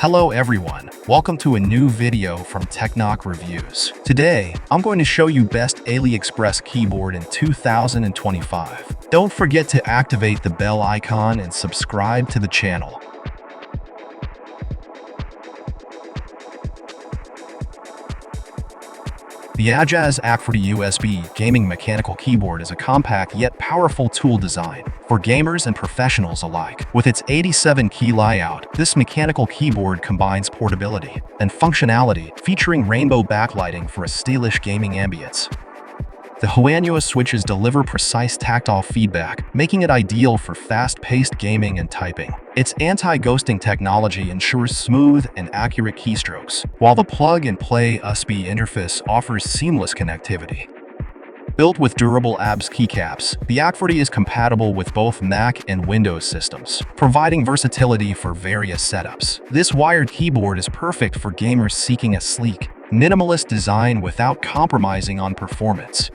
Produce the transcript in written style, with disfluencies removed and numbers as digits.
Hello everyone, welcome to a new video from Technoc Reviews. Today, I'm going to show you best Aliexpress keyboard in 2025. Don't forget to activate the bell icon and subscribe to the channel. The Aliexpress USB gaming mechanical keyboard is a compact yet powerful tool design for gamers and professionals alike. With its 87-key layout, this mechanical keyboard combines portability and functionality, featuring rainbow backlighting for a stylish gaming ambience. The Huanua switches deliver precise tactile feedback, making it ideal for fast-paced gaming and typing. Its anti-ghosting technology ensures smooth and accurate keystrokes, while the plug-and-play USB interface offers seamless connectivity. Built with durable ABS keycaps, the Aliexpress is compatible with both Mac and Windows systems, providing versatility for various setups. This wired keyboard is perfect for gamers seeking a sleek, minimalist design without compromising on performance.